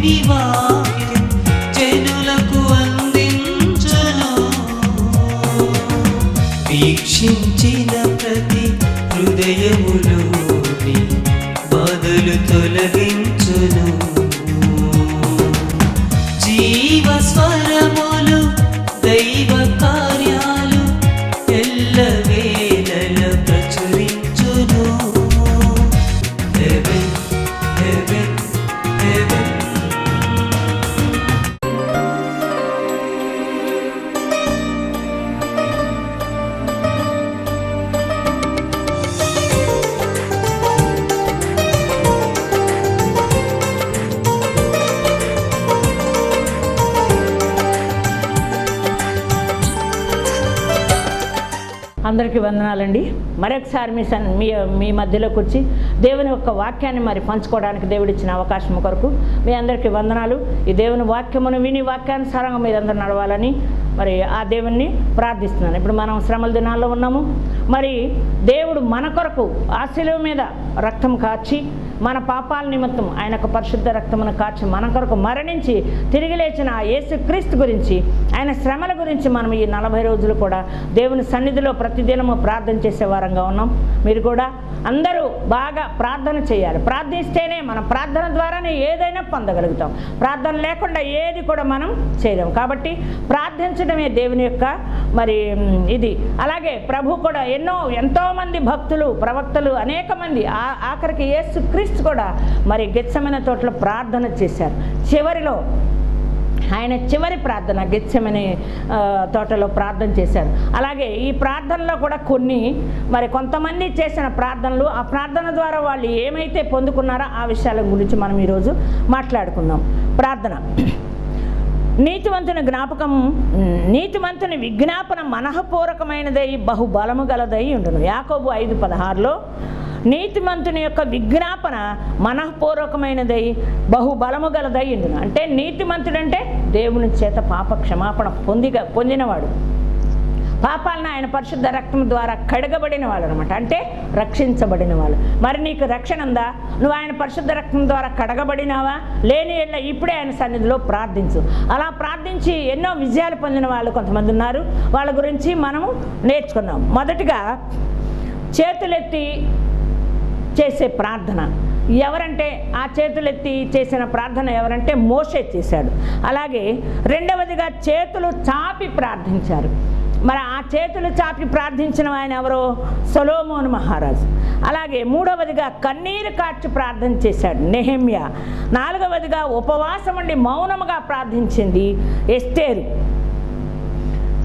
విని వాక్యం జనులకు అందించును. వీక్షించిన ప్రతి హృదయములోని బాధలు తొలగించును. జీవ స్వరములు దైవ కార్యాలు ఎల్లవేళల ప్రచురించును. Heaven heaven heaven. అందరికీ వందనాలండి. మరొకసారి మీ మధ్యలోకి వచ్చి దేవుని యొక్క వాక్యాన్ని మరి పంచుకోవడానికి దేవుడిచ్చిన అవకాశం కొరకు మీ అందరికీ వందనాలు. ఈ దేవుని వాక్యమును విని వాక్యానుసారంగా మీరందరూ నడవాలని మరి ఆ దేవుణ్ణి ప్రార్థిస్తున్నాను. ఇప్పుడు మనం శ్రమల దినాల్లో ఉన్నాము. మరి దేవుడు మన కొరకు ఆ శిలువ మీద రక్తం కార్చి మన పాపాల నిమిత్తం ఆయన యొక్క పరిశుద్ధ రక్తమును కార్చి మన కొరకు మరణించి తిరిగి లేచిన ఆ యేసుక్రీస్తు గురించి ఆయన శ్రమల గురించి మనం ఈ 40 రోజులు కూడా దేవుని సన్నిధిలో ప్రతిదినము ప్రార్థన చేసే వారంగా ఉన్నాం. మీరు కూడా అందరూ బాగా ప్రార్థన చేయాలి. ప్రార్థిస్తేనే మన ప్రార్థన ద్వారానే ఏదైనా పొందగలుగుతాం. ప్రార్థన లేకుండా ఏది కూడా మనం చేయలేం. కాబట్టి ప్రార్థించడమే దేవుని యొక్క మరి ఇది. అలాగే ప్రభు కూడా ఎంతోమంది భక్తులు ప్రవక్తలు అనేక మంది ఆఖరికి యేసుక్రీస్తు కూడా మరి గెత్సెమనే తోటలో ప్రార్థన చేశారు. చివరిలో ఆయన చివరి ప్రార్థన గెత్సెమనే తోటలో ప్రార్థన చేశారు. అలాగే ఈ ప్రార్థనలో కూడా మరి కొంతమంది చేసిన ప్రార్థనలు, ఆ ప్రార్థన ద్వారా వాళ్ళు ఏమైతే పొందుకున్నారో ఆ విషయాల గురించి మనం ఈరోజు మాట్లాడుకుందాం. ప్రార్థన. నీతిమంతుని విజ్ఞాపన మనఃపూర్వకమైనదై బహుబలము గలదై ఉండును. యాకోబు 5:16లో నీతిమంతుని యొక్క విజ్ఞాపన మనఃపూర్వకమైనదై బహుబలము గలదై ఉండును. అంటే నీతిమంతుడంటే దేవుని చేత పాప క్షమాపణ పొందినవాడు, పాపాలను ఆయన పరిశుద్ధ రక్తం ద్వారా కడగబడిన వాళ్ళు అనమాట. అంటే రక్షించబడిన వాళ్ళు. మరి నీకు రక్షణ ఉందా? నువ్వు ఆయన పరిశుద్ధ రక్తం ద్వారా కడగబడినావా? లేని ఎళ్ళ ఇప్పుడే ఆయన సన్నిధిలో ప్రార్థించు. అలా ప్రార్థించి ఎన్నో విజయాలు పొందిన వాళ్ళు కొంతమంది ఉన్నారు. వాళ్ళ గురించి మనము నేర్చుకున్నాం. మొదటిగా చేతులెత్తి చేసే ప్రార్థన ఎవరంటే, ఆ చేతులెత్తి చేసిన ప్రార్థన ఎవరంటే మోషే చేశాడు. అలాగే రెండవదిగా చేతులు చాపి ప్రార్థించారు. మరి ఆ చేతులు చాపి ప్రార్థించిన ఆయన ఎవరో? సొలొమోను మహారాజు. అలాగే మూడవదిగా కన్నీరు కార్చి ప్రార్థన చేశాడు నెహెమ్యా. నాలుగవదిగా ఉపవాసం ఉండి మౌనముగా ప్రార్థించింది ఎస్తేరు.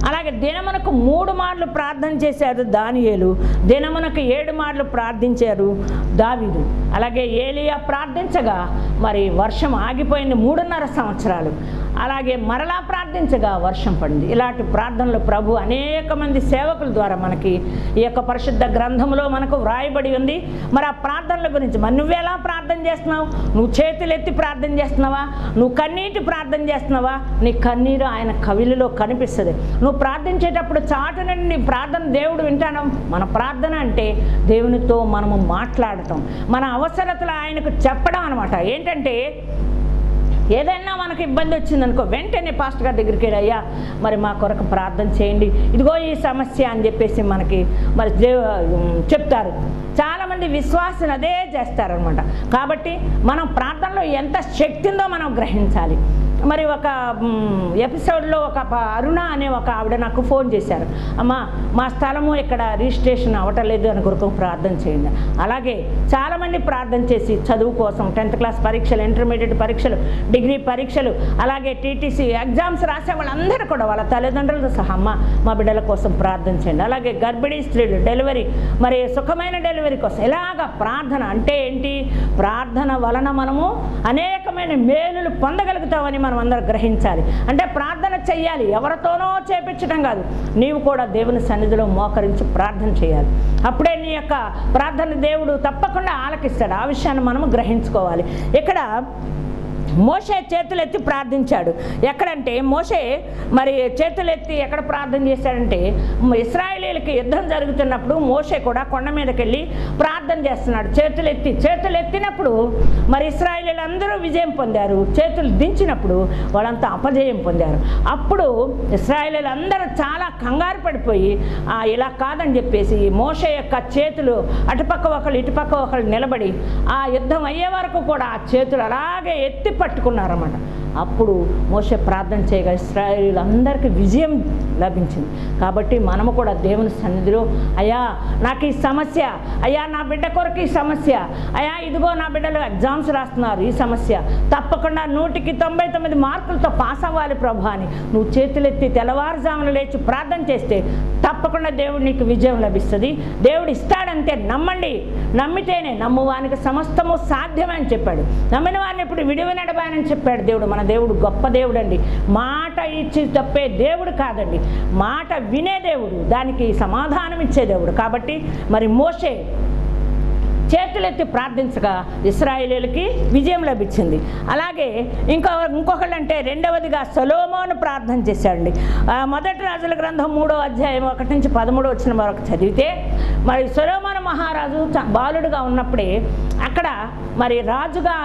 అలాగే దినమునకు 3 మార్లు ప్రార్థన చేశారు దానియేలు. దినమునకు 7 మార్లు ప్రార్థించారు దావీదు. అలాగే ఏలియా ప్రార్థించగా మరి వర్షం ఆగిపోయింది 3.5 సంవత్సరాలు. అలాగే మరలా ప్రార్థించగా వర్షం పడింది. ఇలాంటి ప్రార్థనలు ప్రభు అనేక మంది సేవకుల ద్వారా మనకి ఈ యొక్క పరిశుద్ధ గ్రంథంలో మనకు వ్రాయబడి ఉంది. మరి ఆ ప్రార్థనల గురించి మరి నువ్వెలా ప్రార్థన చేస్తున్నావు? నువ్వు చేతులు ఎత్తి ప్రార్థన చేస్తున్నావా? నువ్వు కన్నీటి ప్రార్థన చేస్తున్నావా? నీ కన్నీరు ఆయన కవిలిలో కనిపిస్తుంది. నువ్వు ప్రార్థించేటప్పుడు చాటు నుండి ప్రార్థన దేవుడు వింటాను. మన ప్రార్థన అంటే దేవునితో మనము మాట్లాడటం, మన అవసరతలు ఆయనకు చెప్పడం అనమాట. ఏంటంటే ఏదైనా మనకు ఇబ్బంది వచ్చిందనుకో వెంటనే పాస్టర్ గారి దగ్గరికి వెళ్ళి, అయ్యా మరి మా కొరకు ప్రార్థన చేయండి, ఇదిగో ఈ సమస్య అని చెప్పేసి మనకి మరి చెప్తారు. చాలామంది విశ్వాసులు అదే చేస్తారనమాట. కాబట్టి మనం ప్రార్థనలో ఎంత శక్తి ఉందో మనం గ్రహించాలి. మరి ఒక ఎపిసోడ్లో ఒక అరుణ అనే ఒక ఆవిడ నాకు ఫోన్ చేశారు. అమ్మ మా స్థలము ఇక్కడ రిజిస్ట్రేషన్ అవ్వటలేదు అని కొరకు ప్రార్థన చేయండి. అలాగే చాలామంది ప్రార్థన చేసి చదువు కోసం 10th క్లాస్ పరీక్షలు, ఇంటర్మీడియట్ పరీక్షలు, డిగ్రీ పరీక్షలు, అలాగే టీటీసీ ఎగ్జామ్స్ రాసే వాళ్ళందరూ కూడా వాళ్ళ తల్లిదండ్రులతో సహా అమ్మ మా బిడ్డల కోసం ప్రార్థన చేయండి. అలాగే గర్భిణీ స్త్రీలు డెలివరీ, మరి సుఖమైన డెలివరీ కోసం ఇలాగ ప్రార్థన అంటే ఏంటి? ప్రార్థన వలన మనము అనేకమైన మేలులు పొందగలుగుతామని మనం అందరూ గ్రహించాలి. అంటే ప్రార్థన చెయ్యాలి, ఎవరితోనో చేపించడం కాదు, నీవు కూడా దేవుని సన్నిధిలో మోకరించి ప్రార్థన చేయాలి. అప్పుడే నీ యొక్క ప్రార్థన దేవుడు తప్పకుండా ఆలకిస్తాడు. ఆ విషయాన్ని మనము గ్రహించుకోవాలి. ఇక్కడ మోషే చేతులెత్తి ప్రార్థించాడు. ఎక్కడంటే మోషే మరి చేతులెత్తి ఎక్కడ ప్రార్థన చేశాడంటే, ఇశ్రాయేలీయులకి యుద్ధం జరుగుతున్నప్పుడు మోషే కూడా కొండ మీదకి వెళ్ళి ప్రార్థన చేస్తున్నాడు. చేతులెత్తినప్పుడు మరి ఇశ్రాయేలీయులందరూ విజయం పొందారు. చేతులు దించినప్పుడు వాళ్ళంతా అపజయం పొందారు. అప్పుడు ఇశ్రాయేలీయులందరూ చాలా కంగారు పడిపోయి ఇలా కాదని చెప్పేసి మోషే యొక్క చేతులు అటుపక్క ఒకళ్ళు ఇటుపక్క ఒకళ్ళు నిలబడి ఆ యుద్ధం అయ్యే వరకు కూడా ఆ చేతులు అలాగే ఎత్తి పట్టుకున్నారన్నమాట. అప్పుడు మోషే ప్రార్థన చేయగా ఇశ్రాయేలీయులందరికీ విజయం లభించింది. కాబట్టి మనము కూడా దేవుని సన్నిధిలో, అయ్యా నాకు ఈ సమస్య, అయ్యా నా బిడ్డ కొరకు ఈ సమస్య, అయ్యా ఇదిగో నా బిడ్డలు ఎగ్జామ్స్ రాస్తున్నారు, ఈ సమస్య తప్పకుండా 100కి 99 మార్కులతో పాస్ అవ్వాలి ప్రభు అని నువ్వు చేతులెత్తి తెల్లవారుజామున లేచి ప్రార్థన చేస్తే తప్పకుండా దేవుడు నీకు విజయం లభిస్తుంది. దేవుడు ఇస్తాడంతే నమ్మండి. నమ్మితేనే నమ్మువానికి సమస్తము సాధ్యమని చెప్పాడు. నమ్మిన వారిని ఇప్పుడు విడివినడబాయని చెప్పాడు దేవుడు. మన దేవుడు గొప్ప దేవుడు అండి. మాట ఇచ్చి తప్పే దేవుడు కాదండి, మాట వినే దేవుడు, దానికి సమాధానం ఇచ్చే దేవుడు. కాబట్టి మరి మోషే చేతులెత్తి ప్రార్థించగా ఇశ్రాయేలీయులకి విజయం లభించింది. అలాగే ఇంకొకళ్ళు అంటే రెండవదిగా సొలొమోను ప్రార్థన చేశాడండి. మొదటి రాజుల గ్రంథం 3వ అధ్యాయం 1 నుంచి 13 వచ్చిన వరకు చదివితే మరి సొలొమోను మహారాజు బాలుడుగా ఉన్నప్పుడే అక్కడ మరి రాజుగా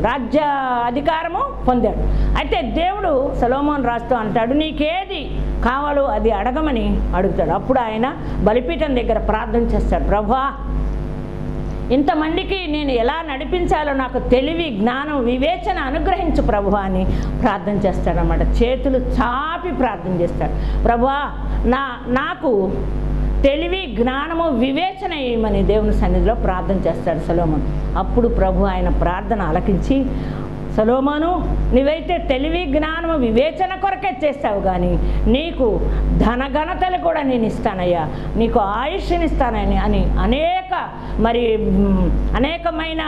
రాజ్య అధికారము పొందాడు. అయితే దేవుడు సొలొమోను రాజుతో అంటాడు, నీకేది కావాలో అది అడగమని అడుగుతాడు. అప్పుడు ఆయన బలిపీఠం దగ్గర ప్రార్థన చేస్తాడు, ప్రభువా ఇంతమందికి నేను ఎలా నడిపించాలో నాకు తెలివి, జ్ఞానం, వివేచన అనుగ్రహించు ప్రభువా అని ప్రార్థన చేస్తాడన్నమాట. చేతులు చాపి ప్రార్థన చేస్తాడు, ప్రభువా నాకు తెలివి, జ్ఞానము, వివేచన ఇవ్వమని దేవుని సన్నిధిలో ప్రార్థన చేస్తాడు సొలొమోను. అప్పుడు ప్రభు ఆయన ప్రార్థన ఆలకించి, సొలొమోను నీవైతే తెలివి, జ్ఞానము, వివేచన కొరకే చేస్తావు, కానీ నీకు ధనఘనతలు కూడా నేను ఇస్తానయ్యా, నీకు ఆయుష్ని ఇస్తానని అని అనేకమైన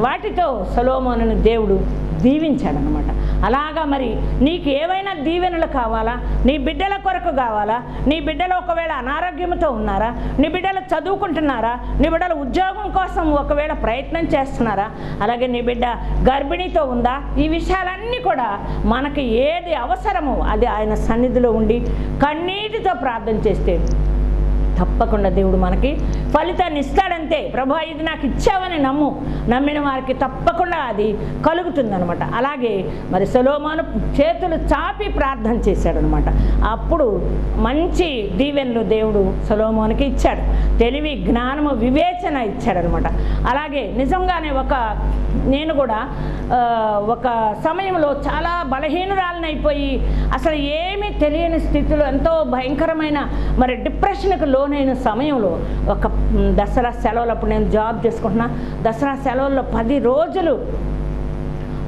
వాటితో సొలొమోనును దేవుడు దీవించాడనమాట. అలాగా మరి నీకు ఏవైనా దీవెనలు కావాలా, నీ బిడ్డల కొరకు కావాలా, నీ బిడ్డలు ఒకవేళ అనారోగ్యంతో ఉన్నారా, నీ బిడ్డలు చదువుకుంటున్నారా, నీ బిడ్డలు ఉద్యోగం కోసం ఒకవేళ ప్రయత్నం చేస్తున్నారా, అలాగే నీ బిడ్డ గర్భిణీతో ఉందా, ఈ విషయాలన్నీ కూడా మనకి ఏది అవసరమో అది ఆయన సన్నిధిలో ఉండి కన్నీటితో ప్రార్థన చేస్తే తప్పకుండా దేవుడు మనకి ఫలితాన్ని ఇస్తాడంతే. ప్రభువా ఇది నాకు ఇచ్చావని నమ్మిన వారికి తప్పకుండా అది కలుగుతుందనమాట. అలాగే మరి సొలొమోను చేతులు చాపి ప్రార్థన చేశాడనమాట. అప్పుడు మంచి దీవెనలు దేవుడు సొలొమోనుకి ఇచ్చాడు. తెలివి, జ్ఞానము, వివేచన ఇచ్చాడనమాట. అలాగే నిజంగానే నేను కూడా ఒక సమయంలో చాలా బలహీనురాలనైపోయి అసలు ఏమీ తెలియని స్థితిలో ఎంతో భయంకరమైన మరి డిప్రెషన్కి లోనైన సమయంలో ఒక దసరా సెలవులప్పుడు నేను జాబ్ చేసుకుంటున్నా. దసరా సెలవుల్లో 10 రోజులు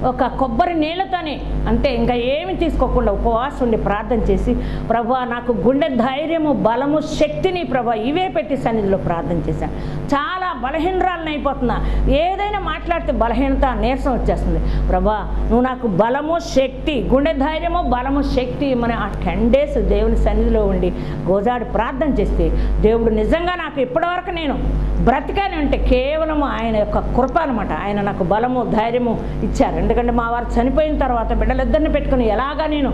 ఒక కొబ్బరి నీళ్ళతోనే అంటే ఇంకా ఏమి తీసుకోకుండా ఉపవాసం ఉండి ప్రార్థన చేసి, ప్రభువా నాకు గుండె ధైర్యము, బలము, శక్తిని ప్రభువా ఇవే పెట్టి సన్నిధిలో ప్రార్థన చేశాను. చాలా బలహీనరాలను అయిపోతున్నా, ఏదైనా మాట్లాడితే బలహీనత, నీరసం వచ్చేస్తుంది. ప్రభువా నువ్వు నాకు బలము, శక్తి, గుండె ధైర్యము, బలము, శక్తి మన ఆ 10 days దేవుని సన్నిధిలో ఉండి గోజాడి ప్రార్థన చేస్తే దేవుడు నిజంగా నాకు ఇప్పటివరకు నేను బ్రతికాను అంటే కేవలం ఆయన యొక్క కృప అనమాట. ఆయన నాకు బలము, ధైర్యము ఇచ్చారు. ఎందుకంటే మా వారు చనిపోయిన తర్వాత బిడ్డలిద్దరిని పెట్టుకుని ఎలాగా నేను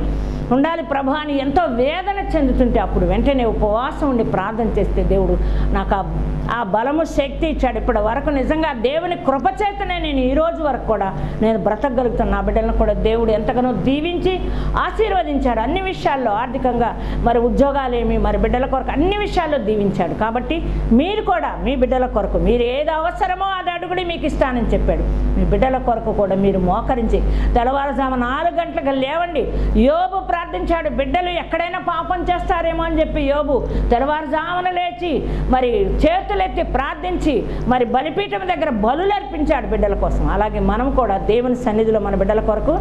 ఉండాలి ప్రభు అని ఎంతో వేదన చెందుతుంటే అప్పుడు వెంటనే ఉపవాసం ఉండి ప్రార్థన చేస్తే దేవుడు నాకు ఆ బలము, శక్తి ఇచ్చాడు. ఇప్పటి వరకు నిజంగా దేవుని కృపచేతనే నేను ఈ రోజు వరకు కూడా నేను బ్రతకగలుగుతాను. నా బిడ్డలను కూడా దేవుడు ఎంతగానో దీవించి ఆశీర్వదించాడు. అన్ని విషయాల్లో ఆర్థికంగా, మరి ఉద్యోగాలేమి, మరి బిడ్డల కొరకు అన్ని విషయాల్లో దీవించాడు. కాబట్టి మీరు కూడా మీ బిడ్డల కొరకు మీరు ఏది అవసరమో అది అడుగుడి మీకు ఇస్తానని చెప్పాడు. మీ బిడ్డల కొరకు కూడా మీరు మోకరించి తెల్లవారుజాము 4 గంటలకు లేవండి. యోబు ప్రార్థించాడు, బిడ్డలు ఎక్కడైనా పాపం చేస్తారేమో అని చెప్పి యోబు తెల్లవారుజామున లేచి మరి చేతులెత్తి ప్రార్థించి మరి బలిపీఠం దగ్గర బలులు అర్పించాడు బిడ్డల కోసం. అలాగే మనం కూడా దేవుని సన్నిధిలో మన బిడ్డల కొరకు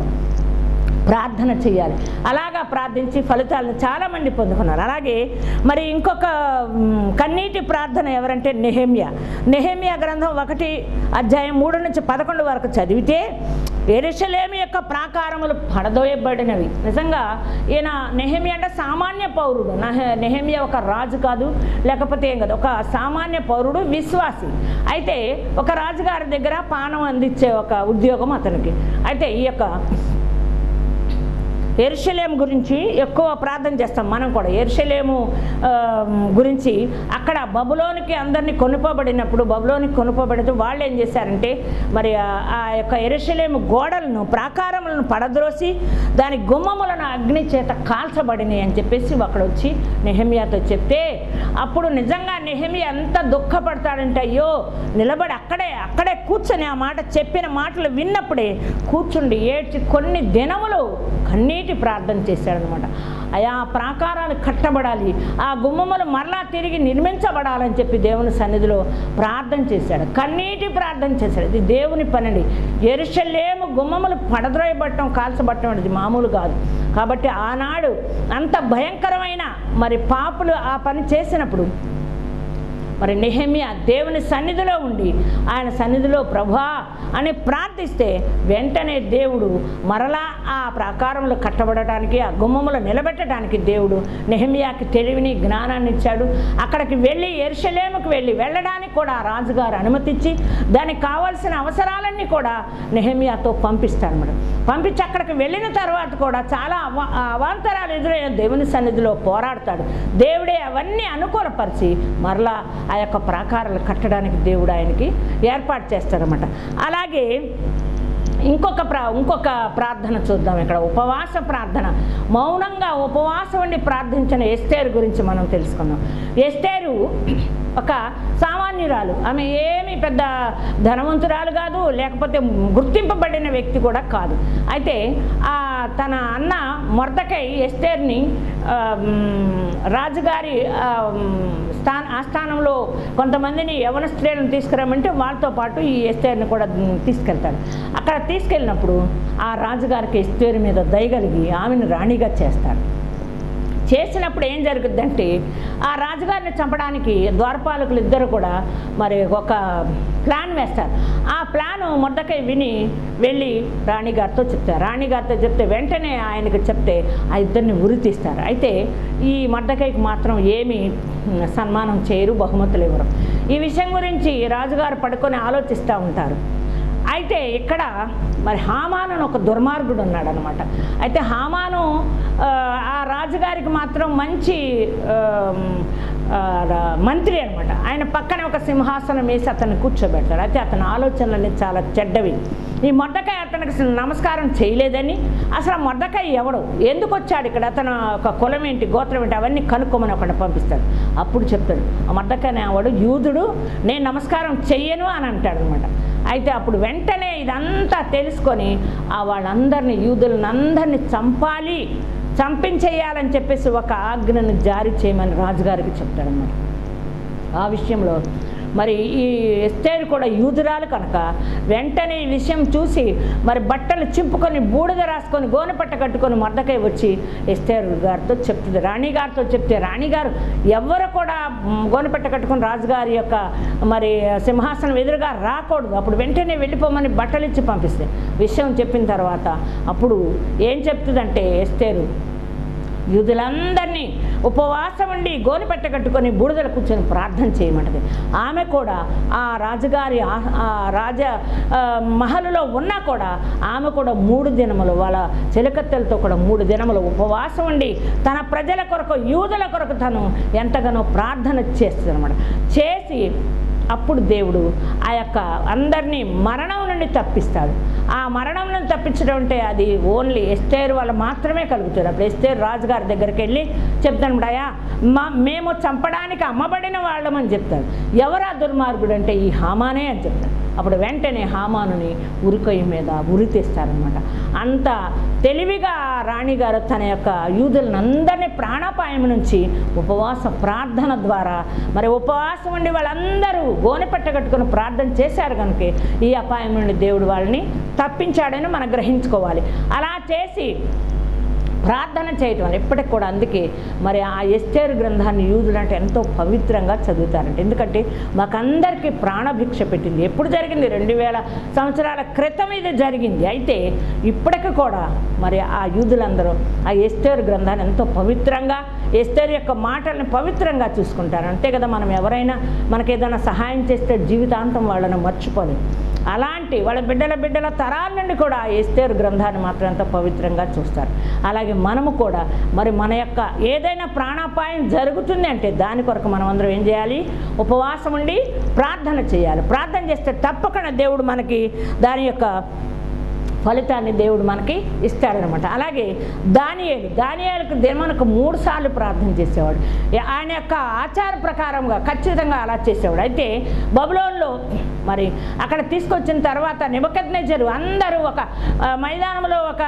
ప్రార్థన చేయాలి. అలాగా ప్రార్థించి ఫలితాలను చాలామంది పొందుకున్నారు. అలాగే మరి ఇంకొక కన్నీటి ప్రార్థన ఎవరంటే నెహెమ్యా గ్రంథం 1 అధ్యాయం 3 నుంచి 11 వరకు చదివితే యెరూషలేము యొక్క ప్రాకారములు పడదోయబడినవి. నిజంగా ఈయన నెహెమ్యా అంటే సామాన్య పౌరుడు. నెహెమ్యా ఒక రాజు కాదు, లేకపోతే ఏం కాదు, ఒక సామాన్య పౌరుడు, విశ్వాసి. అయితే ఒక రాజుగారి దగ్గర పానం అందించే ఒక ఉద్యోగం అతనికి. అయితే ఈ యొక్క యెరూషలేము గురించి ఎక్కువ ప్రార్థన చేస్తాం మనం కూడా. యెరూషలేము గురించి అక్కడ బబులోనికి అందరినీ కొనుకోబడినప్పుడు, బబులోనికి కొనుకోబడితే వాళ్ళు ఏం చేశారంటే మరి ఆ యొక్క యెరూషలేము గోడలను, ప్రాకారములను పడద్రోసి దాని గుమ్మములను అగ్ని చేత కాల్చబడినాయి అని చెప్పేసి అక్కడ వచ్చి నెహెమ్యాతో చెప్తే, అప్పుడు నిజంగా నెహెమ్యా ఎంత దుఃఖపడతాడంటే, అయ్యో నిలబడి అక్కడే కూర్చొని ఆ మాట చెప్పిన మాటలు విన్నప్పుడే కూర్చుండి ఏడ్చి కొన్ని దినములు కన్నీటి ప్రార్థన చేశాడనమాట. అయా ప్రాకారాలు కట్టబడాలి, ఆ గుమ్మములు మరలా తిరిగి నిర్మించబడాలని చెప్పి దేవుని సన్నిధిలో ప్రార్థన చేశాడు, కన్నీటి ప్రార్థన చేశాడు. ఇది దేవుని పనండి. యెరూషలేము గుమ్మములు పడద్రోయబట్టడం, కాల్చబట్టడం అనేది మామూలు కాదు. కాబట్టి ఆనాడు అంత భయంకరమైన మరి పాపులు ఆ పని చేసినప్పుడు మరి నెహెమ్యా దేవుని సన్నిధిలో ఉండి ఆయన సన్నిధిలో ప్రభువా అని ప్రార్థిస్తే వెంటనే దేవుడు మరలా ఆ ప్రాకారంలో కట్టబడటానికి, ఆ గుమ్మములు నిలబెట్టడానికి దేవుడు నెహెమ్యాకి తెలివిని, జ్ఞానాన్ని ఇచ్చాడు. అక్కడికి వెళ్ళి యెరూషలేముకు వెళ్ళడానికి కూడా రాజుగారు అనుమతించి దానికి కావాల్సిన అవసరాలన్నీ కూడా నెహెమ్యాతో పంపిస్తాడు. పంపించి అక్కడికి వెళ్ళిన తర్వాత కూడా చాలా అవాంతరాలు ఎదురైన దేవుని సన్నిధిలో పోరాడతాడు. దేవుడే అవన్నీ అనుకూలపరిచి మరలా ఆ యొక్క ప్రాకారాలు కట్టడానికి దేవుడు ఆయనకి ఏర్పాటు చేస్తారన్నమాట. అలాగే ఇంకొక ప్రార్థన చూద్దాం. ఇక్కడ ఉపవాస ప్రార్థన, మౌనంగా ఉపవాసం ఉండి ప్రార్థించిన ఎస్తేరు గురించి మనం తెలుసుకుందాం. ఎస్తేరు ఒక సామాన్యురాలు. ఆమె ఏమి పెద్ద ధనవంతురాలు కాదు, లేకపోతే గుర్తింపబడిన వ్యక్తి కూడా కాదు. అయితే తన అన్న మొర్దెకై ఎస్తేర్ని రాజుగారి ఆస్థానంలో కొంతమందిని యవన స్త్రీలను తీసుకురామంటే వాళ్ళతో పాటు ఈ ఎస్తేర్ని కూడా తీసుకెళ్తాడు. అక్కడ తీసుకెళ్ళినప్పుడు ఆ రాజుగారికి ఎస్తేరు మీద దయగలిగి ఆమెను రాణిగా చేస్తాడు. చేసినప్పుడు ఏం జరుగుద్దంటే ఆ రాజుగారిని చంపడానికి ద్వారపాలకులు ఇద్దరు కూడా మరి ఒక ప్లాన్ వేస్తారు. ఆ ప్లాను మొర్దెకై విని వెళ్ళి రాణిగారితో చెప్తారు. రాణిగారితో చెప్తే వెంటనే ఆయనకు చెప్తే ఆ ఇద్దరిని ఉరి తీస్తారు. అయితే ఈ మొర్దెకైకి మాత్రం ఏమీ సన్మానం చేయరు, బహుమతులు ఇవ్వరు. ఈ విషయం గురించి రాజుగారు పడుకొని ఆలోచిస్తూ ఉంటారు. అయితే ఇక్కడ మరి హామాను ఒక దుర్మార్గుడు ఉన్నాడు అనమాట. అయితే హామాను ఆ రాజుగారికి మాత్రం మంచి మంత్రి అనమాట. ఆయన పక్కనే ఒక సింహాసనం వేసి అతన్ని కూర్చోబెడతాడు. అయితే అతని ఆలోచనలన్నీ చాలా చెడ్డవి. ఈ మొర్దెకై అతనికి నమస్కారం చేయలేదని, అసలు మొర్దెకై ఎవడు, ఎందుకు వచ్చాడు ఇక్కడ, అతను ఒక కులం ఏంటి, గోత్రం ఏంటి, అవన్నీ కనుక్కోమని ఒకటి పంపిస్తాడు. అప్పుడు చెప్తాడు ఆ మొర్దెకై వాడు యూదుడు, నేను నమస్కారం చెయ్యను అని అంటాడు అనమాట. అయితే అప్పుడు వెంటనే ఇదంతా తెలుసుకొని వాళ్ళందరినీ, యూదులను అందరినీ చంపించేయాలని చెప్పేసి ఒక ఆజ్ఞను జారీ చేయమని రాజుగారికి చెప్తాడన్నమాట. ఆ విషయంలో మరి ఈ ఎస్తేరు కూడా యూదురాలు కనుక వెంటనే ఈ విషయం చూసి మరి బట్టలు చింపుకొని బూడిద రాసుకొని గోనెపట్ట కట్టుకొని మొర్దెకై వచ్చి ఎస్తేరు గారితో చెప్తుంది. రాణిగారితో చెప్తే రాణిగారు ఎవరు కూడా గోనెపట్ట కట్టుకొని రాజుగారి యొక్క మరి సింహాసనం ఎదురుగా రాకూడదు, అప్పుడు వెంటనే వెళ్ళిపోమని బట్టలు ఇచ్చి పంపిస్తే విషయం చెప్పిన తర్వాత అప్పుడు ఏం చెప్తుందంటే ఎస్తేరు యూదులందరినీ ఉపవాసం ఉండి గోనెపట్ట కట్టుకొని బూడిదలు కూర్చొని ప్రార్థన చేయమంటది. ఆమె కూడా ఆ రాజుగారి రాజ మహలులో ఉన్నా కూడా ఆమె కూడా 3 దినములు వాళ్ళ చెలికత్తెలతో కూడా 3 దినములు ఉపవాసం ఉండి తన ప్రజల కొరకు, యూదుల కొరకు తను ఎంతగానో ప్రార్థన చేస్తుంది అన్నమాట. చేసి అప్పుడు దేవుడు ఆ యొక్క అందరినీ మరణం నుండి తప్పిస్తాడు. ఆ మరణం నుండి తప్పించడం అంటే అది ఓన్లీ ఎస్తేరు వాళ్ళు మాత్రమే కలుగుతుంది. అప్పుడు ఎస్తేరు రాజుగారి దగ్గరికి వెళ్ళి చెప్తాను, అయ్యా మేము చంపడానికి అమ్మబడిన వాళ్ళమని చెప్తాడు. ఎవరా దుర్మార్గుడు అంటే ఈ హామానే అని చెప్తాడు. అప్పుడు వెంటనే హామానుని ఉరికొయ్య మీద ఉరి తీస్తారనమాట. అంత తెలివిగా రాణిగారు తన యొక్క యూదులను అందరినీ ప్రాణాపాయం నుంచి ఉపవాస ప్రార్థన ద్వారా మరి ఉపవాసం ఉండి వాళ్ళందరూ గోనెపట్ట కట్టుకుని ప్రార్థన చేశారు కనుక ఈ అపాయం నుండి దేవుడు వాళ్ళని తప్పించాడని మనం గ్రహించుకోవాలి. అలా చేసి ప్రార్థన చేయటం ఎప్పటికి కూడా. అందుకే మరి ఆ ఎస్తేరు గ్రంథాన్ని యూదులు అంటే ఎంతో పవిత్రంగా చదువుతారంట. ఎందుకంటే మాకందరికీ ప్రాణభిక్ష పెట్టింది. ఎప్పుడు జరిగింది? 2000 సంవత్సరాల క్రితం ఇది జరిగింది. అయితే ఇప్పటికి కూడా మరి ఆ యూదులందరూ ఆ ఎస్తేరు గ్రంథాన్ని ఎంతో పవిత్రంగా, ఎస్తేరు యొక్క మాటల్ని పవిత్రంగా చూసుకుంటారు. అంతే కదా, మనం ఎవరైనా మనకేదైనా సహాయం చేస్తే జీవితాంతం వాళ్ళని మర్చిపోలేదు. అలాంటి వాళ్ళ బిడ్డల తరాల నుండి కూడా ఆ ఎస్తేరు గ్రంథాన్ని మాత్రం ఎంతో పవిత్రంగా చూస్తారు. అలాగే మనము కూడా మరి మన యొక్క ఏదైనా ప్రాణాపాయం జరుగుతుంది అంటే దాని కొరకు మనం అందరం ఏం చేయాలి? ఉపవాసం ఉండి ప్రార్థన చేయాలి. ప్రార్థన చేస్తే తప్పకుండా దేవుడు మనకి దాని యొక్క ఫలితాన్ని దేవుడు మనకి ఇస్తాడనమాట. అలాగే దానియేలుకు మనకు 3 సార్లు ప్రార్థన చేసేవాడు. ఆయన యొక్క ఆచార ప్రకారంగా ఖచ్చితంగా అలా చేసేవాడు. అయితే బబులోన్లో మరి అక్కడ తీసుకొచ్చిన తర్వాత నెబుకద్నెజరు అందరూ ఒక మైదానంలో ఒక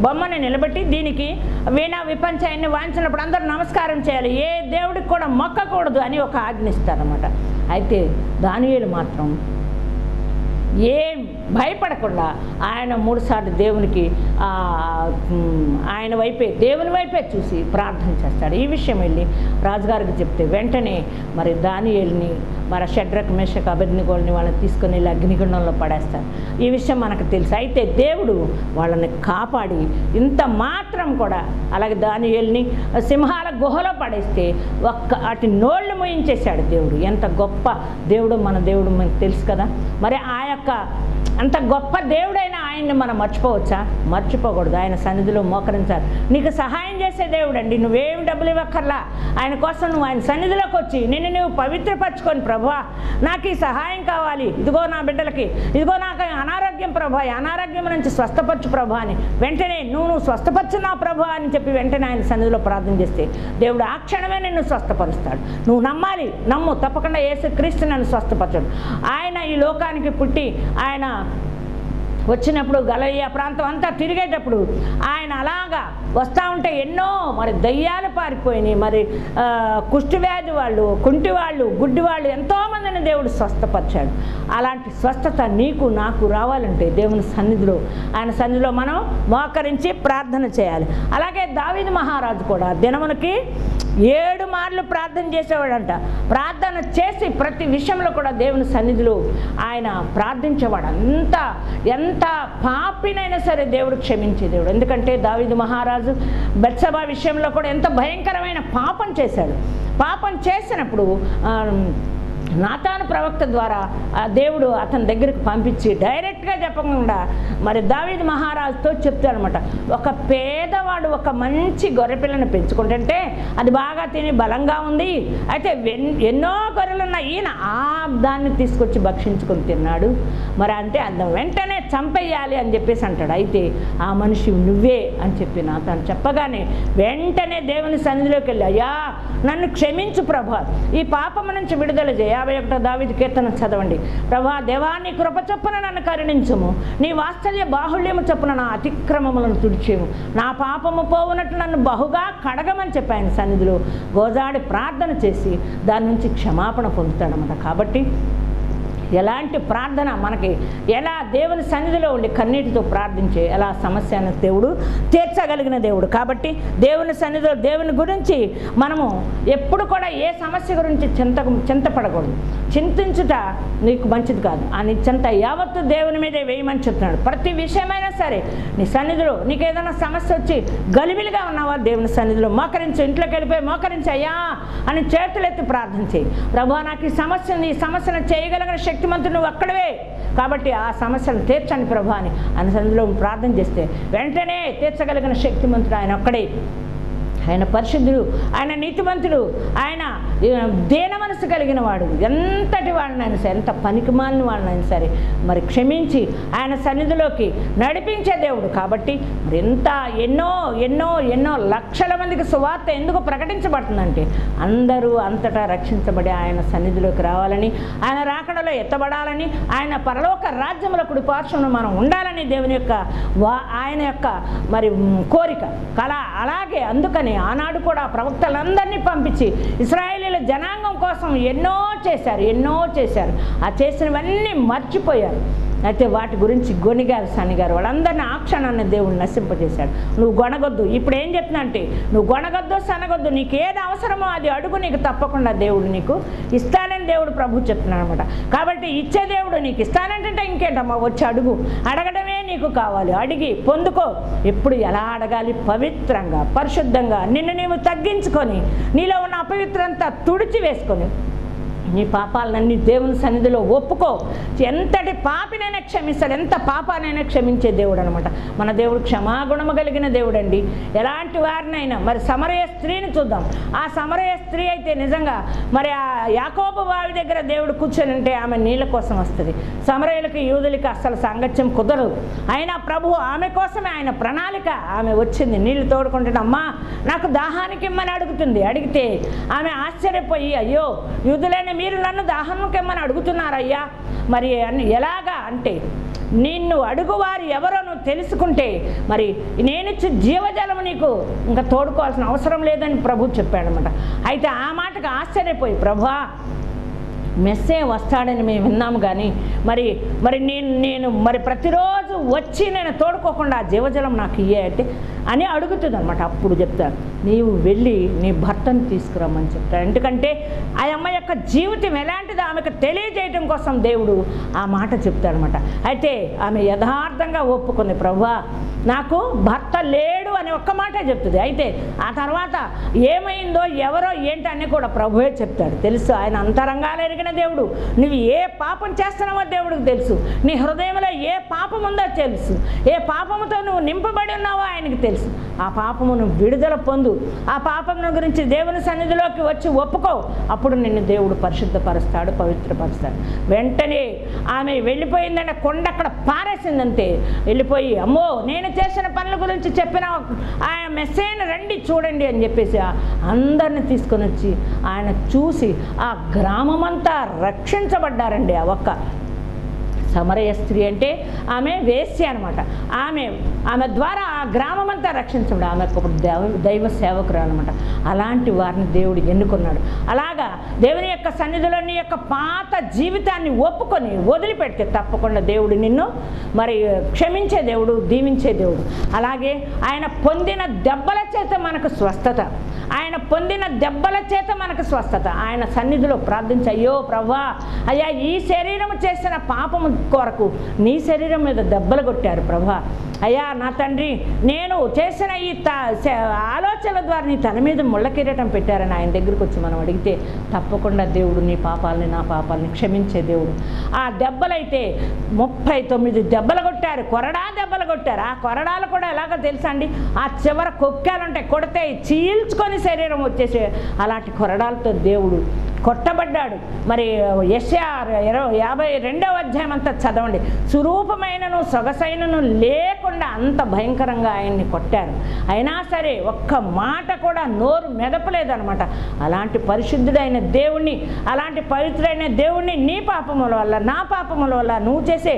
బొమ్మని నిలబెట్టి దీనికి వీణా విపంచాయాన్ని వాయించినప్పుడు అందరూ నమస్కారం చేయాలి, ఏ దేవుడికి కూడా మొక్కకూడదు అని ఒక ఆజ్ఞ ఇస్తారన్నమాట. అయితే దానియేలు మాత్రం ఏం భయపడకుండా ఆయన 3 సార్లు దేవునికి దేవుని వైపే చూసి ప్రార్థన చేస్తాడు. ఈ విషయం వెళ్ళి రాజుగారికి చెప్తే వెంటనే మరి దానియేలుని మరి షడ్రక్ మేషక్ అబేద్నెగోల్ని వాళ్ళని తీసుకొని వెళ్ళి అగ్నిగుండంలో పడేస్తారు. ఈ విషయం మనకు తెలుసు. అయితే దేవుడు వాళ్ళని కాపాడి ఇంత మాత్రం కూడా అలాగే దానియేలుని సింహాల గుహలో పడేస్తే వాటి నోళ్ళు మూయించేశాడు దేవుడు. ఎంత గొప్ప దేవుడు మన దేవుడు మనకు తెలుసు కదా. మరి ఆ యొక్క అంత గొప్ప దేవుడైన ఆయన్ని మనం మర్చిపోవచ్చా? మర్చిపోకూడదు. ఆయన సన్నిధిలో మోకరించాలి. నీకు సహాయం చేసే దేవుడు అండి, నువ్వేం డబ్బులు ఇవ్వక్కర్లా. ఆయన కోసం నువ్వు ఆయన సన్నిధిలోకి వచ్చి నిన్ను నువ్వు పవిత్రపరచుకొని, ప్రభువా నాకు ఈ సహాయం కావాలి, ఇదిగో నా బిడ్డలకి, ఇదిగో నాకు అనారోగ్యం ప్రభా, అనారోగ్యం నుంచి స్వస్థపరచు ప్రభా అని వెంటనే నువ్వు స్వస్థపరచు నా ప్రభా అని చెప్పి వెంటనే ఆయన సన్నిధిలో ప్రార్థన చేస్తే దేవుడు ఆ క్షణమే నిన్ను స్వస్థపరుస్తాడు. నువ్వు నమ్మాలి, నమ్ము, తప్పకుండా యేసుక్రీస్తు నన్ను స్వస్థపరచడు. ఆయన ఈ లోకానికి పుట్టి ఆయన వచ్చినప్పుడు గలిలయ ప్రాంతం అంతా తిరిగేటప్పుడు ఆయన అలాగా వస్తూ ఉంటే ఎన్నో మరి దయ్యాలు పారిపోయినాయి. మరి కుష్ఠవ్యాధి వాళ్ళు, కుంటి వాళ్ళు, గుడ్డి వాళ్ళు ఎంతోమందిని దేవుడు స్వస్థపరిచాడు. అలాంటి స్వస్థత నీకు నాకు రావాలంటే దేవుని సన్నిధిలో ఆయన సన్నిధిలో మనం మోకరించి ప్రార్థన చేయాలి. అలాగే దావీదు మహారాజు కూడా దినమునికి 7 మార్లు ప్రార్థన చేసేవాడంట. ప్రార్థన చేసి ప్రతి విషయంలో కూడా దేవుని సన్నిధిలో ఆయన ప్రార్థించేవాడు. ఎంత పాపినైనా సరే దేవుడు క్షమించే దేవుడు. ఎందుకంటే దావీదు మహారాజు బత్షెబ విషయంలో కూడా ఎంత భయంకరమైన పాపం చేశాడు. పాపం చేసినప్పుడు నాతాను ప్రవక్త ద్వారా దేవుడు అతని దగ్గరికి పంపించి డైరెక్ట్గా చెప్పకుండా మరి దావీదు మహారాజుతో చెప్తాడనమాట. ఒక పేదవాడు ఒక మంచి గొర్రెపిల్లని పెంచుకుంటుంటే అది బాగా తిని బలంగా ఉంది, అయితే ఎన్నో గొర్రెలున్న ఈయన దాన్ని తీసుకొచ్చి భక్షించుకొని తిన్నాడు, మరి అంటే అందం వెంటనే చంపేయాలి అని చెప్పేసి అంటాడు. అయితే ఆ మనిషి నువ్వే అని చెప్పి నాతాను చెప్పగానే వెంటనే దేవుని సన్నిధిలోకి వెళ్ళి, అయ్యా నన్ను క్షమించు ప్రభా, ఈ పాపము నుంచి విడుదల చేయ. 51 దావీదు కీర్తన చదవండి. ప్రభా దేవా నీ కృప చొప్పున నన్ను కరుణించుము, నీ వాత్సల్య బాహుళ్యము చొప్పున నా అతిక్రమములను తుడిచేము, నా పాపము పోవునట్లు నన్ను బహుగా కడగమని చెప్పి ఆయన సన్నిధిలో గోజాడి ప్రార్థన చేసి దాని నుంచి క్షమాపణ పొందుతాడన్నమాట. కాబట్టి ఎలాంటి ప్రార్థన మనకి ఎలా దేవుని సన్నిధిలో ఉండి కన్నీటితో ప్రార్థించే ఎలా సమస్యను దేవుడు తీర్చగలిగిన దేవుడు. కాబట్టి దేవుని సన్నిధిలో దేవుని గురించి మనము ఎప్పుడు కూడా ఏ సమస్య గురించి చింతపడకూడదు. చింతించుట నీకు మంచిది కాదు. ఆ నీ చింత యావత్తు దేవుని మీదే వేయమని చెప్తున్నాడు. ప్రతి విషయమైనా సరే నీ సన్నిధిలో నీకు ఏదైనా సమస్య వచ్చి గలిబిలిగా ఉన్నావా దేవుని సన్నిధిలో మోకరించి, ఇంట్లోకి వెళ్ళిపోయి మోకరించి అయ్యా అని చేతులెత్తి ప్రార్థన చేయి. ప్రభువా నాకు ఈ సమస్య ఉంది, ఈ సమస్యను చేయగలిగిన శక్తిమంతుడు నువ్వు అక్కడవే, కాబట్టి ఆ సమస్యను తీర్చండి ప్రభా అని ఆయన సన్నిధిలో ప్రార్థన చేస్తే వెంటనే తీర్చగలిగిన శక్తిమంతుడు ఆయన ఒక్కడే. ఆయన పరిశుద్ధుడు, ఆయన నీతిమంతుడు, ఆయన దీన మనసు కలిగిన వాడు. ఎంతటి వాళ్ళనైనా సరే, ఎంత పనికిమాలిన వాళ్ళనైనా సరే మరి క్షమించి ఆయన సన్నిధిలోకి నడిపించే దేవుడు. కాబట్టి మరి ఎన్నో ఎన్నో ఎన్నో లక్షల మందికి సువార్త ఎందుకు ప్రకటించబడుతుందంటే అందరూ అంతటా రక్షించబడి ఆయన సన్నిధిలోకి రావాలని, ఆయన రాకడలో ఎత్తబడాలని, ఆయన పరలోక రాజ్యముల కుడి పార్శ్వమున మనం ఉండాలని దేవుని యొక్క ఆయన యొక్క మరి కోరిక కళ. అలాగే అందుకని ఆనాడు కూడా ప్రవక్తలందరినీ పంపించి ఇశ్రాయేలీల జనాంగం కోసం ఎన్నో చేశారు. ఆ చేసినవన్నీ మర్చిపోయారు. అయితే వాటి గురించి గొనిగారు సనిగారు వాళ్ళందరినీ ఆ క్షణాన్ని దేవుడు నశింపజేశాడు. నువ్వు గొనగొద్దు. ఇప్పుడు ఏం చెప్తున్నా అంటే నువ్వు గొనగొద్దు సనగొద్దు, నీకు ఏది అవసరమో అది అడుగు, నీకు తప్పకుండా దేవుడు నీకు ఇస్తానని దేవుడు ప్రభు చెప్తున్నాడు అనమాట. కాబట్టి ఇచ్చే దేవుడు నీకు ఇస్తానంటే ఇంకేంటమ్మా, వచ్చి అడుగు. అడగడమే నీకు కావాలి, అడిగి పొందుకో. ఎప్పుడు ఎలా అడగాలి? పవిత్రంగా, పరిశుద్ధంగా, నిన్ను నీవు తగ్గించుకొని, నీలో ఉన్న అపవిత్రంతా తుడిచి వేసుకొని, నీ పాపాలన్నీ దేవుని సన్నిధిలో ఒప్పుకో. ఎంతటి పాపినైనా క్షమిస్తాడు, ఎంత పాపానైనా క్షమించే దేవుడు అనమాట మన దేవుడు. క్షమాగుణము కలిగిన దేవుడు అండి. ఎలాంటి వారినైనా. మరి సమరయ స్త్రీని చూద్దాం. ఆ సమరయ స్త్రీ అయితే నిజంగా మరి ఆ యాకోబు బావి దగ్గర దేవుడు కూర్చొని ఉంటే ఆమె నీళ్ళ కోసం వస్తుంది. సమరయులకి యూదులకి అస్సలు సాంగత్యం కుదరదు. అయినా ప్రభు ఆమె కోసమే ఆయన ప్రణాళిక. ఆమె వచ్చింది నీళ్లు తోడుకుంటే, అమ్మా నాకు దాహానికి ఇమ్మని అడుగుతుంది. అడిగితే ఆమె ఆశ్చర్యపోయి, అయ్యో యూదులైన మీరు నన్ను దాహానికి ఇమ్మని అడుగుతున్నారయ్యా, మరి ఎలాగా అంటే నిన్ను అడుగువారు ఎవరో నువ్వు తెలుసుకుంటే మరి నేనిచ్చి జీవజలము నీకు ఇంకా తోడుకోవాల్సిన అవసరం లేదని ప్రభు చెప్పాడనమాట. అయితే ఆ మాటకు ఆశ్చర్యపోయి, ప్రభువా మెస్సే వస్తాడని మేము విన్నాము, కానీ మరి నేను మరి ప్రతిరోజు వచ్చి నేను తోడుకోకుండా ఆ జీవజలం నాకు ఇయ్యే అంటే అని అడుగుతుంది అనమాట. అప్పుడు చెప్తాడు, నీవు వెళ్ళి నీ భర్తను తీసుకురమ్మని చెప్తాడు. ఎందుకంటే ఆ అమ్మ యొక్క జీవితం ఎలాంటిదో ఆమెకు తెలియజేయడం కోసం దేవుడు ఆ మాట చెప్తాడనమాట. అయితే ఆమె యథార్థంగా ఒప్పుకుంది, ప్రభువా నాకు భర్త లేడు అని ఒక్క మాటే చెప్తుంది. అయితే ఆ తర్వాత ఏమైందో ఎవరో ఏంటని కూడా ప్రభువే చెప్తాడు. తెలుసు, ఆయన అంతరంగాలు ఎరిగిన దేవుడు. నువ్వు ఏ పాపం చేస్తున్నావో దేవుడికి తెలుసు. నీ హృదయంలో ఏ పాపం ఉందో తెలుసు. ఏ పాపముతో నువ్వు నింపబడి ఉన్నావో ఆయనకి తెలుసు. ఆ పాపమును విడుదల పొందు. ఆ పాపమును గురించి దేవుని సన్నిధిలోకి వచ్చి ఒప్పుకో. అప్పుడు నిన్ను దేవుడు పరిశుద్ధపరుస్తాడు, పవిత్రపరుస్తాడు. వెంటనే ఆమె వెళ్ళిపోయిందంటే కొండ అక్కడ పారేసిందంతే. వెళ్ళిపోయి, అమ్మో నేను చేసిన పనుల గురించి చెప్పిన ఆయన మెస్సేను రండి చూడండి అని చెప్పేసి అందరిని తీసుకొని వచ్చి ఆయన చూసి ఆ గ్రామమంతా రక్షించబడ్డారండి. ఆ ఒక్క సమరయ స్త్రీ అంటే ఆమె వేశ్య అనమాట. ఆమె ద్వారా ఆ గ్రామం అంతా రక్షించబడి ఆమె ఒక దైవ సేవకురాలు అనమాట. అలాంటి వారిని దేవుడు ఎన్నుకున్నాడు. అలాగా దేవుని యొక్క సన్నిధిలో నీ యొక్క పాత జీవితాన్ని ఒప్పుకొని వదిలిపెడితే తప్పకుండా దేవుడు నిన్ను మరి క్షమించే దేవుడు, దీవించే దేవుడు. అలాగే ఆయన పొందిన దెబ్బల చేత మనకు స్వస్థత. ఆయన పొందిన దెబ్బల చేత మనకు స్వస్థత. ఆయన సన్నిధిలో ప్రార్థించి, అయ్యో ప్రభువా, అయ్యా ఈ శరీరం చేసిన పాపము కొరకు నీ శరీరం మీద దెబ్బలు కొట్టారు ప్రభువా. అయ్యా నా తండ్రి, నేను చేసిన ఈ ఆలోచనల ద్వారా నీ తన మీద ముళ్ళ కిరీటం పెట్టారని ఆయన దగ్గరికి వచ్చి మనం అడిగితే తప్పకుండా దేవుడు నీ పాపాలని నా పాపాలని క్షమించే దేవుడు. ఆ దెబ్బలైతే 39 దెబ్బలు కొట్టారు, కొరడా దెబ్బలు కొట్టారు. ఆ కొరడాలు కూడా ఎలాగో తెలుసా అండి, ఆ చివర కొక్కాలుంటాయి, కొడితే చీల్చుకొని శరీరం వచ్చేసే అలాంటి కొరడాలతో దేవుడు కొట్టబడ్డాడు. మరి యెషయా 52వ అధ్యాయం అంతా చదవండి. సురూపమైనను సొగసైనను లేకుండా అంత భయంకరంగా ఆయన్ని కొట్టారు. అయినా సరే ఒక్క మాట కూడా నోరు మెదపలేదనమాట. అలాంటి పరిశుద్ధుడైన దేవుణ్ణి, అలాంటి పవిత్రుడైన దేవుణ్ణి నీ పాపముల వల్ల, నా పాపముల వల్ల, నువ్వు చేసే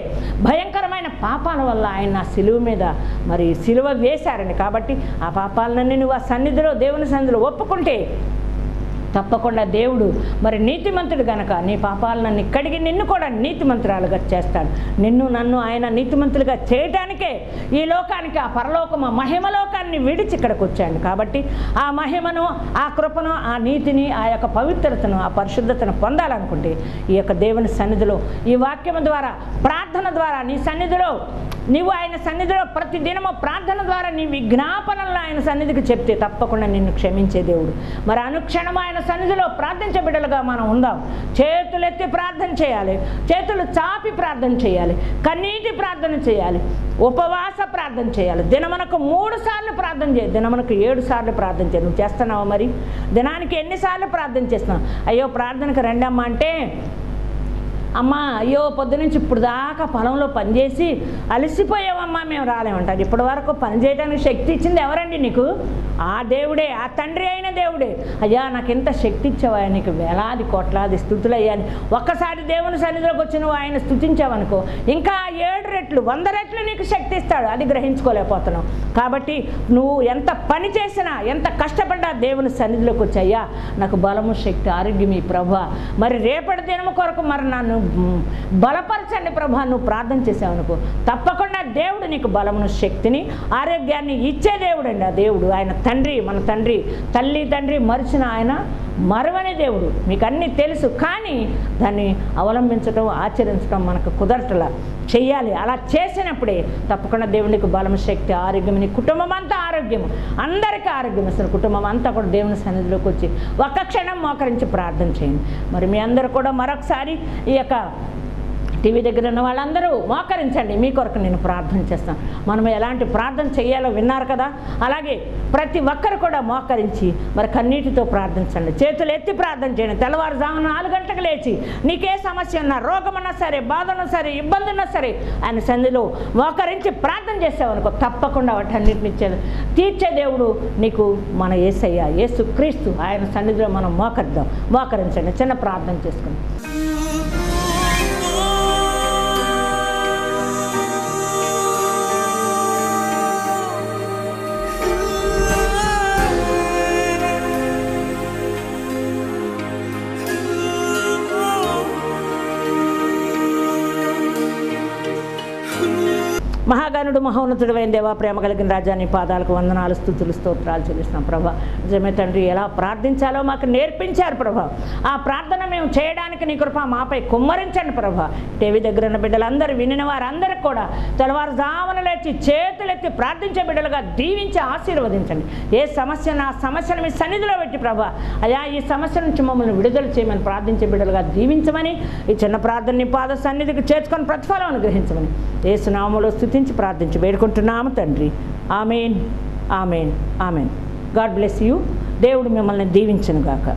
భయంకరమైన పాపాల వల్ల ఆయన సిలువ మీద మరి సిలువ వేశారని. కాబట్టి ఆ పాపాలన్నీ నువ్వు ఆ సన్నిధిలో, దేవుని సన్నిధిలో ఒప్పుకుంటే తప్పకుండా దేవుడు మరి నీతిమంతుడు గనక నీ పాపాలను కడిగి నిన్ను కూడా నీతిమంతురాలుగా చేస్తాడు. నిన్ను నన్ను ఆయన నీతిమంతులుగా చేయటానికే ఈ లోకానికి, ఆ పరలోకము మహిమలోకాన్ని విడిచి ఇక్కడికి వచ్చాడు. కాబట్టి ఆ మహిమను, ఆ కృపను, ఆ నీతిని, ఆ యొక్క పవిత్రతను, ఆ పరిశుద్ధతను పొందాలనుకుంటే ఈ యొక్క దేవుని సన్నిధిలో, ఈ వాక్యము ద్వారా, ప్రార్థన ద్వారా నీ సన్నిధిలో నీవు ఆయన సన్నిధిలో ప్రతి దినము ప్రార్థన ద్వారా నీ విజ్ఞాపనలను ఆయన సన్నిధికి చెప్తే తప్పకుండా నిన్ను క్షమించే దేవుడు. మరి అనుక్షణం ఆయన సన్నిధిలో ప్రార్థించే బిడ్డలుగా మనం ఉందాం. చేతులెత్తి ప్రార్థన చేయాలి, చేతులు చాపి ప్రార్థన చేయాలి, కన్నీటి ప్రార్థన చేయాలి, ఉపవాస ప్రార్థన చేయాలి. దినమునకు 3 సార్లు ప్రార్థన చేయాలి, దినమునకు 7 సార్లు ప్రార్థన చేయాలి. నువ్వు చేస్తున్నావా? మరి దినానికి ఎన్నిసార్లు ప్రార్థన చేస్తున్నావు? అయ్యో ప్రార్థనకు రండి అమ్మ అంటే, అమ్మా అయ్యో పొద్దునుంచి ఇప్పుడు దాకా పొలంలో పనిచేసి అలసిపోయావమ్మా మేము రాలేమంటారు. ఇప్పటి వరకు పని చేయడానికి శక్తి ఇచ్చింది ఎవరండి నీకు? ఆ దేవుడే, ఆ తండ్రి అయిన దేవుడే. అయ్యా నాకు ఎంత శక్తి ఇచ్చావా, నీకు వేలాది కోట్లాది స్థుతులు అయ్యాని. ఒక్కసారి దేవుని సన్నిధిలోకి వచ్చి నువ్వు ఆయన స్థుతించావనుకో, ఇంకా 7 రెట్లు 100 రెట్లు నీకు శక్తి ఇస్తాడు. అది గ్రహించుకోలేకపోతున్నావు. కాబట్టి నువ్వు ఎంత పని చేసినా, ఎంత కష్టపడ్డా దేవుని సన్నిధిలోకి వచ్చి, అయ్యా నాకు బలము, శక్తి, ఆరోగ్యం ఈ ప్రభువా, మరి రేపటి దినము కొరకు మరి నన్ను బలపరచండి ప్రభా. నువ్వు ప్రార్థన చేసావనుకో తప్పకుండా దేవుడు నీకు బలమును, శక్తిని, ఆరోగ్యాన్ని ఇచ్చే దేవుడు అండి. ఆ దేవుడు ఆయన తండ్రి, మన తండ్రి, తల్లి తండ్రి మరిచిన ఆయన మరువని దేవుడు. మీకు అన్నీ తెలుసు, కానీ దాన్ని అవలంబించడం, ఆచరించడం మనకు కుదరటలా. చెయ్యాలి. అలా చేసినప్పుడే తప్పకుండా దేవునికి బలం, శక్తి, ఆరోగ్యం, నీ కుటుంబం అంతా ఆరోగ్యము, అందరికీ ఆరోగ్యం ఇస్తారు. కుటుంబం అంతా కూడా దేవుని సన్నిధిలోకి వచ్చి ఒక్క క్షణం మోకరించి ప్రార్థన చేయండి. మరి మీ అందరూ కూడా మరొకసారి ఈ యొక్క టీవీ దగ్గర ఉన్న వాళ్ళందరూ మోకరించండి. మీ కొరకు నేను ప్రార్థన చేస్తాను. మనం ఎలాంటి ప్రార్థన చేయాలో విన్నారు కదా. అలాగే ప్రతి ఒక్కరు కూడా మోకరించి మరి కన్నీటితో ప్రార్థించండి. చేతులు ఎత్తి ప్రార్థన చేయండి. తెల్లవారుజామున 4 గంటలకు లేచి నీకే సమస్య ఉన్నా, రోగమున్నా సరే, బాధ ఉన్నా సరే, ఇబ్బంది ఉన్నా సరే, ఆయన సన్నిధిలో మోకరించి ప్రార్థన చేసావనుకో తప్పకుండా వాటన్నిటిని తీర్చే దేవుడు నీకు మన యేసయ్య, యేసు క్రీస్తు. ఆయన సన్నిధిలో మనం మోకరించండి. చిన్న ప్రార్థన చేసుకుని మహాగణుడు, మహోన్నతుడు అయిన దేవా, ప్రేమ కలిగిన రాజా, నీ పాదాలకు వందనాలు, స్తుతులు, స్తోత్రాలు చెల్లిస్తున్నాం ప్రభా. నిజమే తండ్రి, ఎలా ప్రార్థించాలో మాకు నేర్పించారు ప్రభా. ఆ ప్రార్థన మేము చేయడానికి నీ కృప మాపై కుమ్మరించండి ప్రభా. టీవీ దగ్గర ఉన్న బిడ్డలందరూ, వినిన వారందరికీ కూడా తెల్లవారుజామున లేచి చేతులెత్తి ప్రార్థించే బిడ్డలుగా దీవించి ఆశీర్వదించండి. ఏ సమస్య, నా సమస్యను మీ సన్నిధిలో పెట్టి ప్రభా, అయా ఈ సమస్య నుంచి మమ్మల్ని విడుదల చేయమని ప్రార్థించే బిడ్డలుగా దీవించమని, ఈ చిన్న ప్రార్థన నీ పాద సన్నిధికి చేర్చుకొని ప్రతిఫలం అనుగ్రహించమని యేసు నామములో స్తుతించి ప్రార్థించి వేడుకుంటున్నాము తండ్రి. Amen, amen, amen. God bless you. దేవుడు మిమ్మల్ని దీవించును గాక.